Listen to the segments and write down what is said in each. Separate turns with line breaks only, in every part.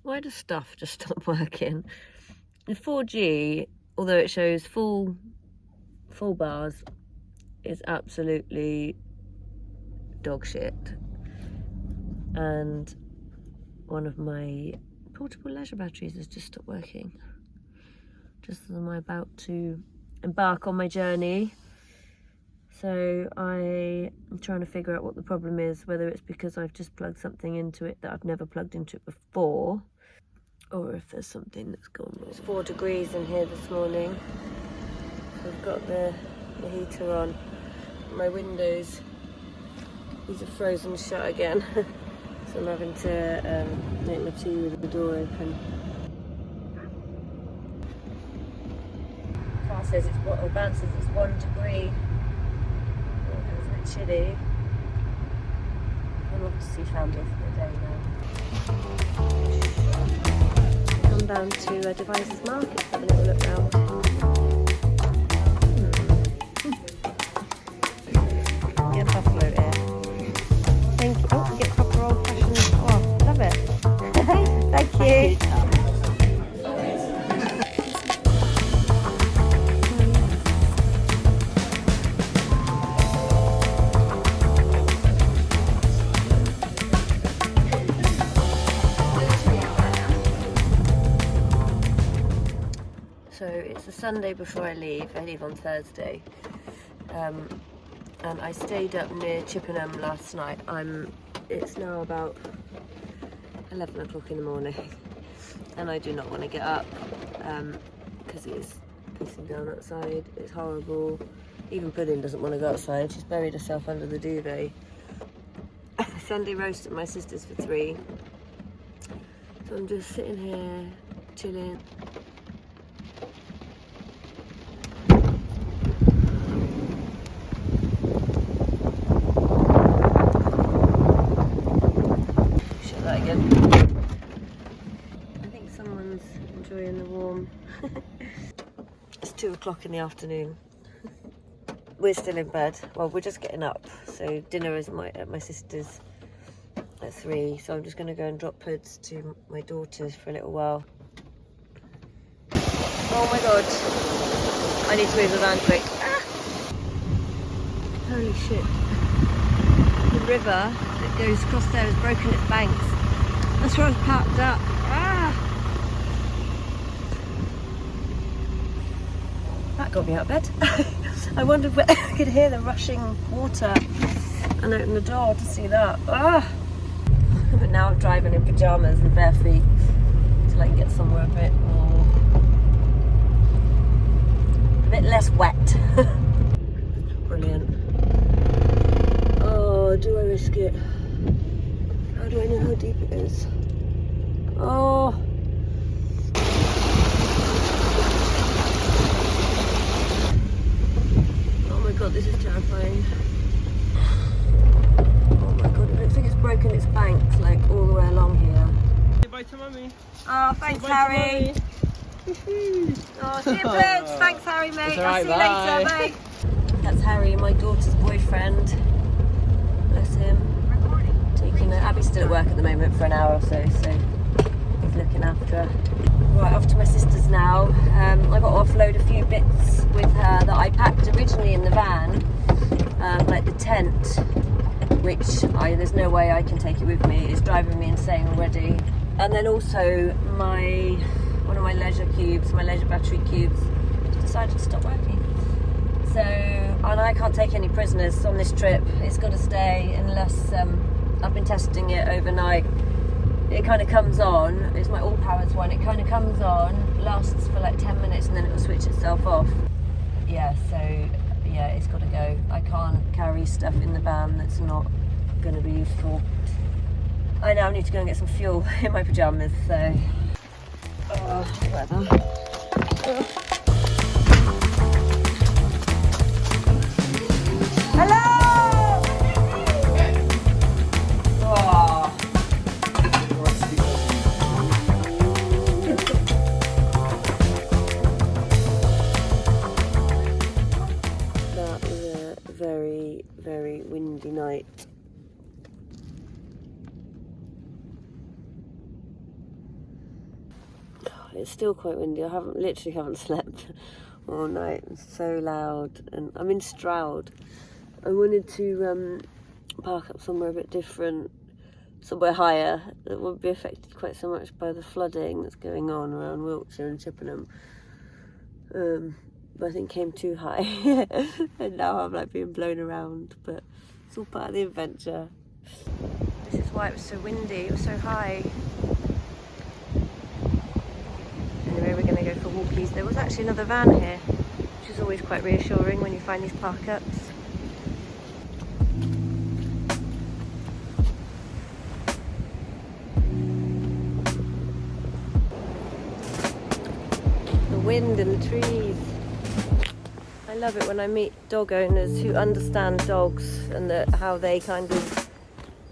Why does stuff just stop working? The 4G, although it shows full bars, is absolutely dog shit. And one of my portable leisure batteries has just stopped working. Just as I'm about to embark on my journey. So I'm trying to figure out what the problem is, whether it's because I've just plugged something into it that I've never plugged into it before, or if there's something that's gone wrong. It's 4 degrees in here this morning. So I've got the heater on. My windows, these are frozen shut again. So I'm having to make my tea with the door open. Car says it's what, or van says it's 1 degree. It's a bit chilly. I'm off to see family for the day now. Come down to Devizes Market to have a little look round. Get buffalo here. Thank you. Oh, get proper old fashioned. Oh, love it. Thank you. So it's the Sunday before I leave. I leave on Thursday. And I stayed up near Chippenham last night. It's now about 11 o'clock in the morning. And I do not want to get up because it is pissing down outside. It's horrible. Even Pudding doesn't want to go outside. She's buried herself under the duvet. Sunday roast at my sister's for 3. So I'm just sitting here, chilling. Shut that again. I think someone's enjoying the warm. It's 2 o'clock in the afternoon. We're still in bed. Well, we're just getting up. So dinner is at my sister's at 3. So I'm just going to go and drop Puds to my daughter's for a little while. Oh my god. I need to move the van quick. Ah! Holy shit. The river that goes across there has broken its banks. That's where I was parked up. Ah! That got me out of bed. I wondered where I could hear the rushing water and open the door to see that. Ah! But now I'm driving in pyjamas and bare feet till I can get somewhere a bit less wet. Brilliant. Oh, do I risk it? How do I know how deep it is? Oh. Oh my god, this is terrifying. Oh my god, it looks like it's broken its banks like all the way along here.
Say bye to mummy.
Oh, thanks, Harry. Oh, see you, Blitz. Thanks, Harry, mate. I'll see you later, bye. That's Harry, my daughter's boyfriend. Bless him. Taking her. Abby's still at work at the moment for an hour or so he's looking after her. Right, off to my sister's now. I got to offload a few bits with her that I packed originally in the van, like the tent, which there's no way I can take it with me. It's driving me insane already. And then also one of my leisure cubes, my leisure battery cubes, decided to stop working. So, and I can't take any prisoners on this trip. It's got to stay unless I've been testing it overnight. It kind of comes on, it's my all powers one, it kind of comes on, lasts for like 10 minutes and then it'll switch itself off. Yeah, so yeah, it's got to go. I can't carry stuff in the van that's not going to be useful. I now need to go and get some fuel in my pyjamas, so whatever. Hello! Oh. That was a very, very windy night. it's still quite windy. I literally haven't slept all night. It's so loud, and I'm in Stroud. I wanted to park up somewhere a bit different, somewhere higher that won't be affected quite so much by the flooding that's going on around Wiltshire and Chippenham. But I think came too high, and now I'm like being blown around. But it's all part of the adventure. This is why it was so windy. It was so high. Anyway, we're going to go for walkies. There was actually another van here, which is always quite reassuring when you find these park-ups. The wind and the trees. I love it when I meet dog owners who understand dogs and how they kind of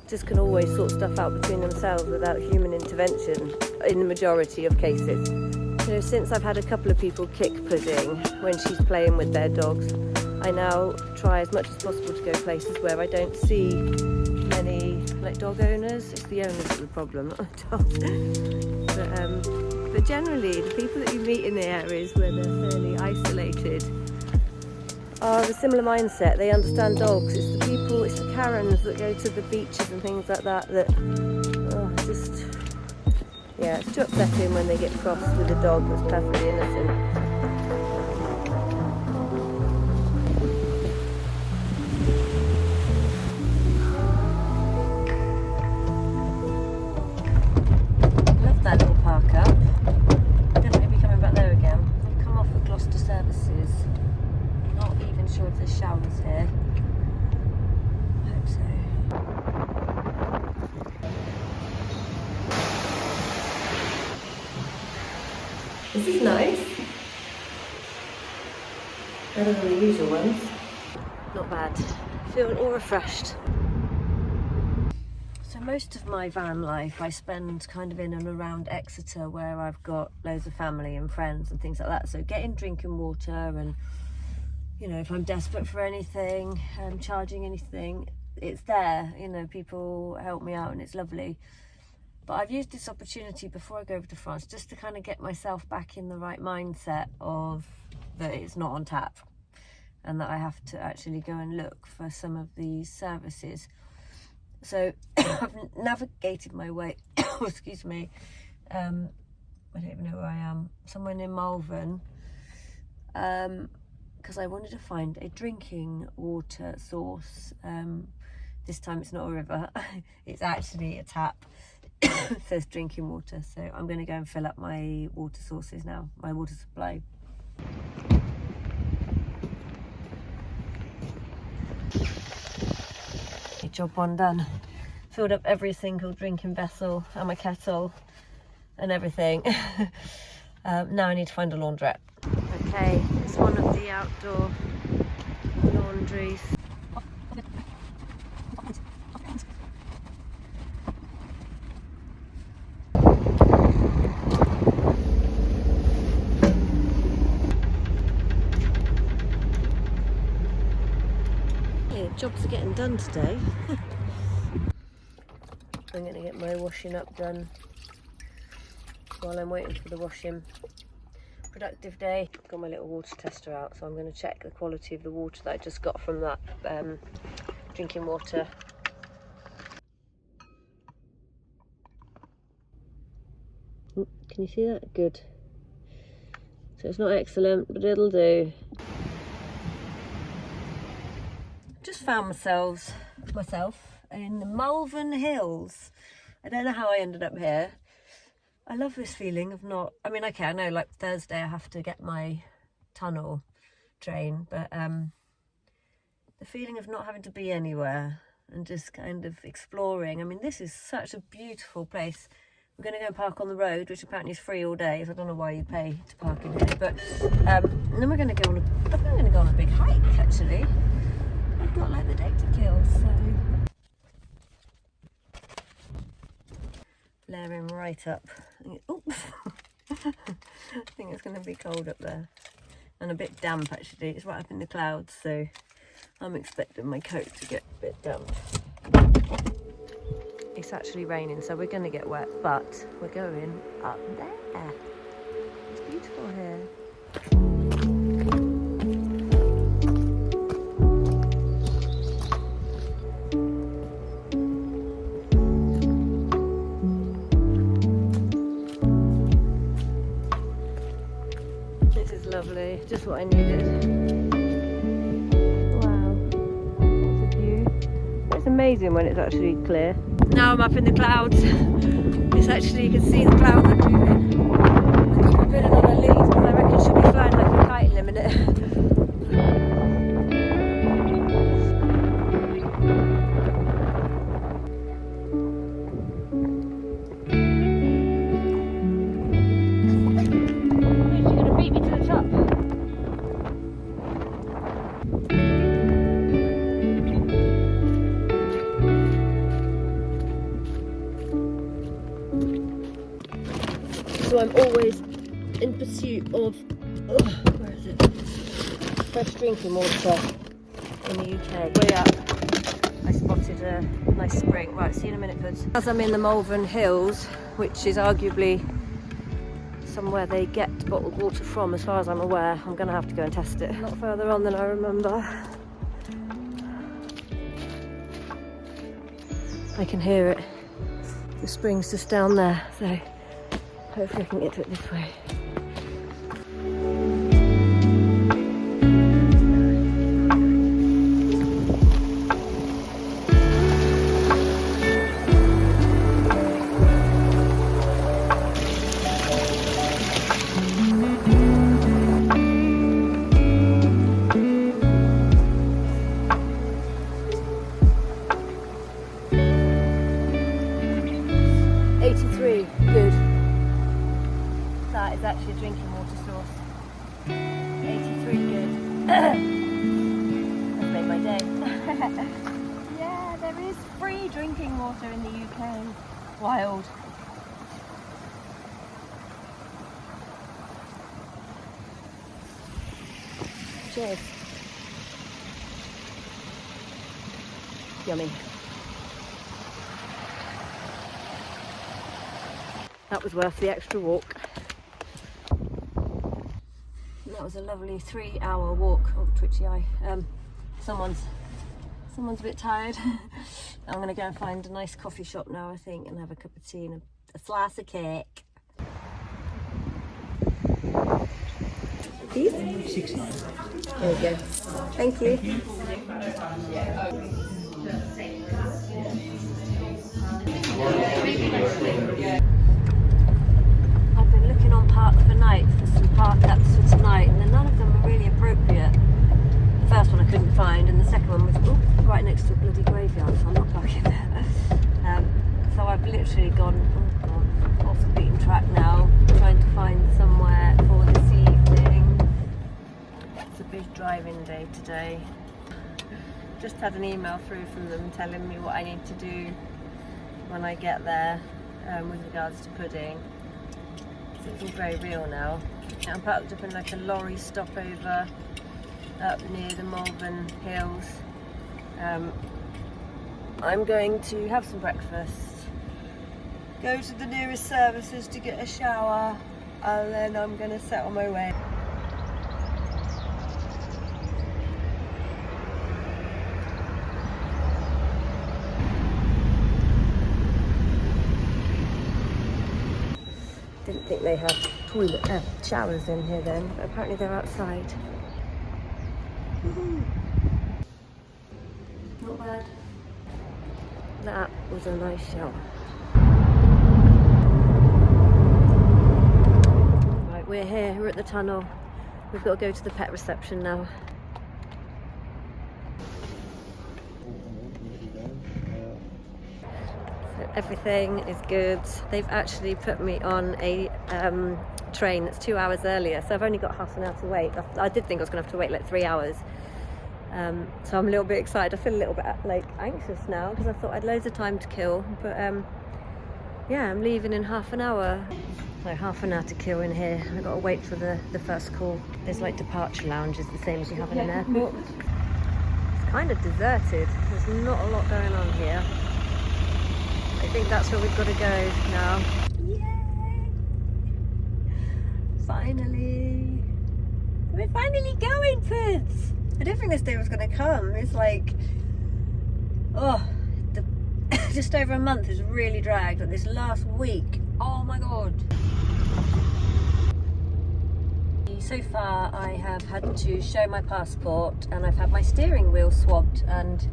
just can always sort stuff out between themselves without human intervention in the majority of cases. You know, since I've had a couple of people kick Pudding when she's playing with their dogs, I now try as much as possible to go places where I don't see many like dog owners. It's the owners that's the problem, not the dogs. But generally, the people that you meet in the areas where they're fairly isolated are of a similar mindset. They understand dogs. It's the people, it's the Karens that go to the beaches and things like that yeah, it's too upsetting when they get crossed with a dog that's perfectly innocent. Love that little park up. Definitely be coming back there again. I've come off of Gloucester services. Not even sure if there's showers here. I hope so. This is nice. Better than the usual ones. Not bad. Feel all refreshed. So most of my van life I spend kind of in and around Exeter, where I've got loads of family and friends and things like that. So getting drinking water and, you know, if I'm desperate for anything, charging anything, it's there. You know, people help me out and it's lovely. But I've used this opportunity before I go over to France just to kind of get myself back in the right mindset of that it's not on tap and that I have to actually go and look for some of these services. So I've navigated my way, excuse me, I don't even know where I am, somewhere near Malvern, because I wanted to find a drinking water source. This time it's not a river, it's actually a tap. It says drinking water, so I'm going to go and fill up my water sources now, my water supply. Job one done. Filled up every single drinking vessel and my kettle and everything. Now I need to find a laundrette. Okay, it's one of the outdoor laundries. Jobs are getting done today. I'm going to get my washing up done while I'm waiting for the washing. Productive day. Got my little water tester out, so I'm going to check the quality of the water that I just got from that drinking water. Can you see that? Good. So it's not excellent, but it'll do. Just found myself in the Malvern Hills. I don't know how I ended up here. I love this feeling of not, I mean, okay, I know like Thursday I have to get my tunnel train, but the feeling of not having to be anywhere and just kind of exploring. I mean, this is such a beautiful place. We're going to go and park on the road, which apparently is free all day, so I don't know why you pay to park in here, but and then we're going to go on a big hike actually. I've got like the day to kill, so blaring right up. Oops. I think it's going to be cold up there and a bit damp actually. It's right up in the clouds, so I'm expecting my coat to get a bit damp. It's actually raining, so we're going to get wet, but we're going up there. or here? This is lovely, just what I needed. Wow, that's a view. It's amazing when it's actually clear. Now I'm up in the clouds. It's actually, you can see the clouds are moving. I keep putting on a lead because I reckon she'll be flying like a kite in a minute. So I'm always in pursuit of, where is it? Fresh drinking water in the UK. Way up, I spotted a nice spring. Right, see you in a minute, buds. As I'm in the Malvern Hills, which is arguably somewhere they get bottled water from, as far as I'm aware, I'm going to have to go and test it. A lot further on than I remember. I can hear it. The spring's just down there, so hopefully I can get to it this way. Good. That is actually a drinking water source. 83 good. That's made my day. Yeah, there is free drinking water in the UK. Wild. Cheers. Yummy. That was worth the extra walk. That was a lovely 3-hour walk. Oh, twitchy eye. Someone's a bit tired. I'm going to go and find a nice coffee shop now, I think, and have a cup of tea and a slice of cake. These? $6.90. There we go. Thank you. I've been looking on Park for Night for some park apps for tonight, and none of them are really appropriate. The first one I couldn't find, and the second one was right next to a bloody graveyard, so I'm not parking there. So I've literally gone off the beaten track now, trying to find somewhere for this evening. It's a big driving day today. Just had an email through from them telling me what I need to do when I get there with regards to pudding. It's all very real now. I'm parked up in like a lorry stopover up near the Malvern Hills. I'm going to have some breakfast, go to the nearest services to get a shower, and then I'm going to set on my way. Didn't think they had showers in here then, but apparently they're outside. Not bad. That was a nice shower. Right, we're here, we're at the tunnel. We've got to go to the pet reception now. So everything is good. They've actually put me on a train that's 2 hours earlier, so I've only got half an hour to wait. I did think I was going to have to wait like 3 hours. So I'm a little bit excited. I feel a little bit like anxious now because I thought I had loads of time to kill, but yeah, I'm leaving in half an hour. So half an hour to kill in here. I've got to wait for the first call. There's like departure lounges, the same as you have in an airport. It's kind of deserted. There's not a lot going on here. I think that's where we've got to go now. Yay! Finally. We're finally going, Puds. I didn't think this day was going to come. It's like, just over a month has really dragged. But this last week, oh my God. So far I have had to show my passport and I've had my steering wheel swabbed and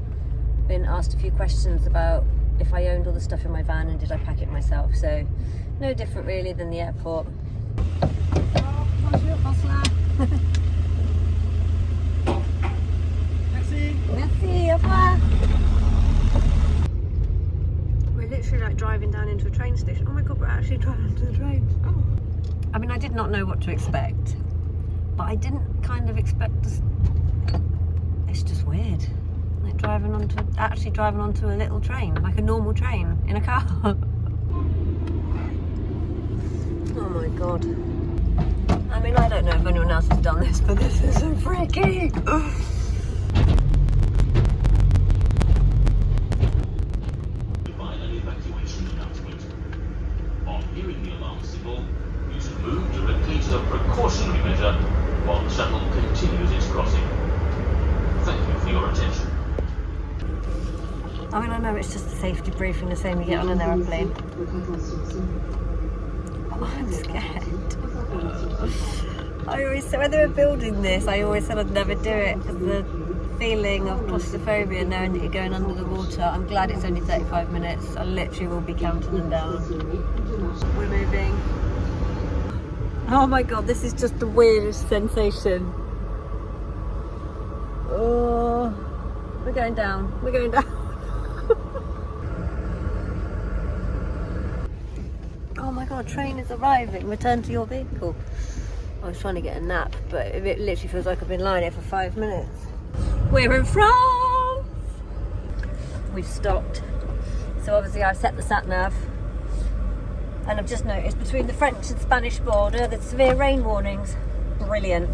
been asked a few questions about if I owned all the stuff in my van and did I pack it myself. So no different really than the airport. Bonjour, bonsoir.
Merci.
Merci, au revoir. We're literally like driving down into a train station. Oh my God, we're actually driving onto the train. Oh. I mean, I did not know what to expect, but I didn't kind of expect this. It's just weird. Like actually driving onto a little train, like a normal train in a car. Oh my God. I mean, I don't know if anyone else has done this, but this is so freaky.
Provide an evacuation announcement. On hearing the alarm signal, you should move directly to a precautionary measure while the shuttle continues its crossing. Thank you for your attention.
I mean, I know it's just a safety briefing, the same you get on an aeroplane. Oh, I'm scared. I always said, when they were building this, I always said I'd never do it because the feeling of claustrophobia, knowing that you're going under the water. I'm glad it's only 35 minutes. I literally will be counting them down. We're moving. Oh my God, this is just the weirdest sensation. Oh, we're going down. We're going down. Oh my God, train is arriving. Return to your vehicle. I was trying to get a nap, but it literally feels like I've been lying here for 5 minutes. We're in France! We've stopped. So obviously I've set the sat-nav. And I've just noticed between the French and Spanish border, there's severe rain warnings. Brilliant.